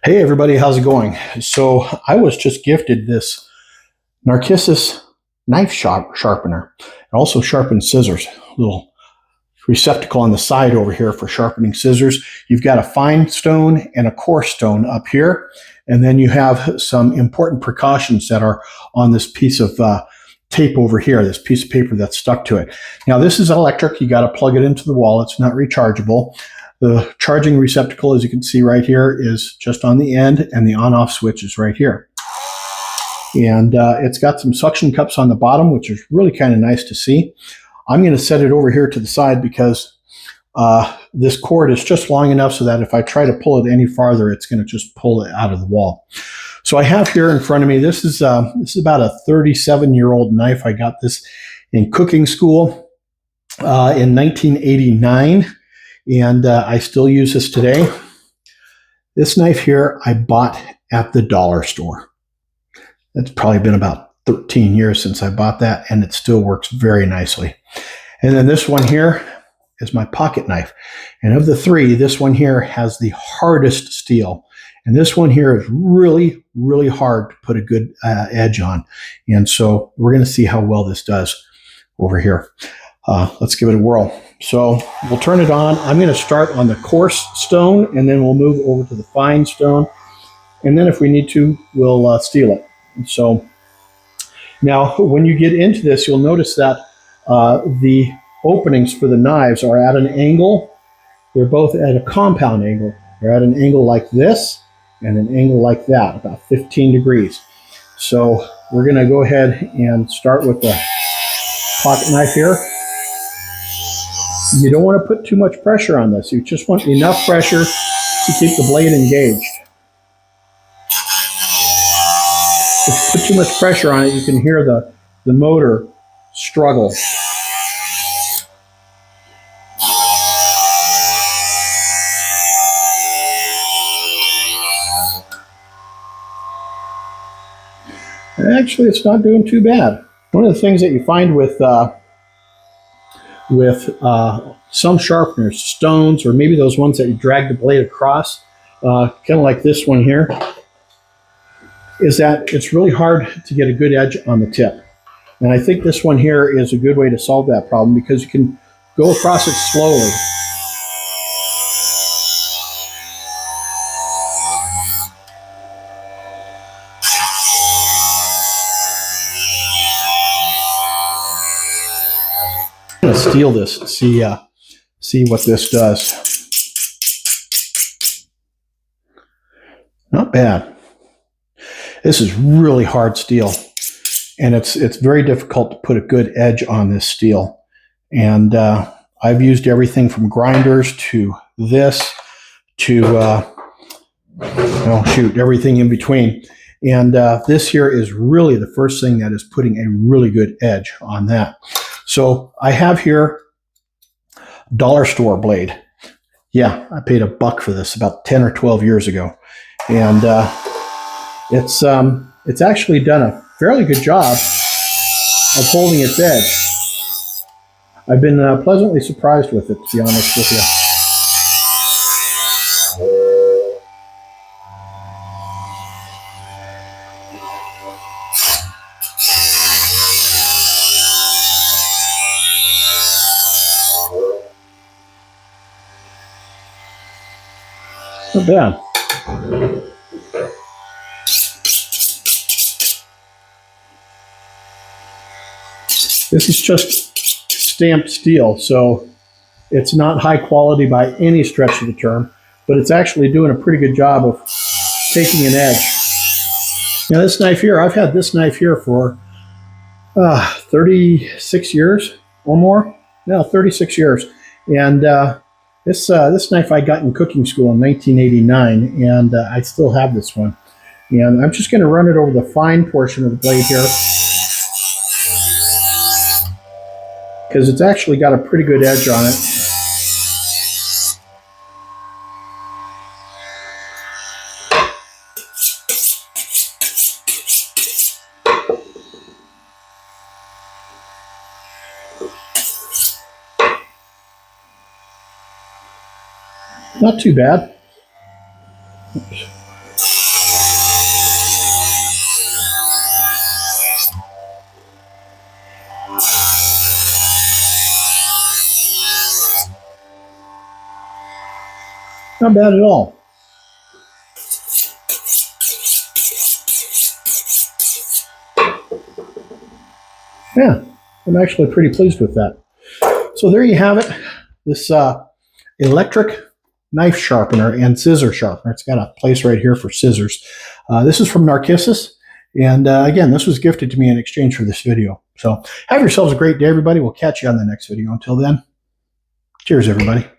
Hey everybody, how's it going? So I was just gifted this Narcissus knife sharpener. It also sharpens scissors. Little receptacle on the side over here for sharpening scissors. You've got a fine stone and a coarse stone up here, and then you have some important precautions that are on this piece of tape over here, this piece of paper that's stuck to it. Now this is electric. You got to plug it into the wall. It's not rechargeable. The charging receptacle, as you can see right here, is just on the end, and the on-off switch is right here. And it's got some suction cups on the bottom, which is really kind of nice to see. I'm going to set it over here to the side because this cord is just long enough so that if I try to pull it any farther, it's going to just pull it out of the wall. So I have here in front of me, this is about a 37-year-old knife. I got this in cooking school in 1989. And I still use this today. This knife here I bought at the dollar store. It's probably been about 13 years since I bought that, and it still works very nicely. And then this one here is my pocket knife. And of the three, this one here has the hardest steel. And this one here is really, really hard to put a good edge on. And so we're going to see how well this does over here. Let's give it a whirl. So we'll turn it on. I'm going to start on the coarse stone, and then we'll move over to the fine stone. And then if we need to, we'll steel it. And so now when you get into this, you'll notice that the openings for the knives are at an angle. They're both at a compound angle. They're at an angle like this and an angle like that, about 15 degrees. So we're going to go ahead and start with the pocket knife here. You don't want to put too much pressure on this. You just want enough pressure to keep the blade engaged. If you put too much pressure on it, you can hear the motor struggle. And actually, it's not doing too bad. One of the things that you find with some sharpeners, stones, or maybe those ones that you drag the blade across, kind of like this one here, is that it's really hard to get a good edge on the tip. And I think this one here is a good way to solve that problem because you can go across it slowly. I'm going to steel this and see what this does. Not bad. This is really hard steel, and it's very difficult to put a good edge on this steel. And I've used everything from grinders to this to everything in between. And this here is really the first thing that is putting a really good edge on that. So I have here dollar store blade. Yeah, I paid $1 for this about 10 or 12 years ago. And it's actually done a fairly good job of holding its edge. I've been pleasantly surprised with it, to be honest with you. Not bad. This is just stamped steel, so it's not high quality by any stretch of the term, but it's actually doing a pretty good job of taking an edge. Now this knife here, I've had this knife here for 36 years or more. No, 36 years. And this knife I got in cooking school in 1989, and I still have this one. And I'm just going to run it over the fine portion of the blade here, because it's actually got a pretty good edge on it. Not too bad. Oops. Not bad at all. Yeah, I'm actually pretty pleased with that. So there you have it. This electric knife sharpener and scissor sharpener. It's got a place right here for scissors. This is from Narcissus. And again, this was gifted to me in exchange for this video. So have yourselves a great day, everybody. We'll catch you on the next video. Until then, cheers, everybody.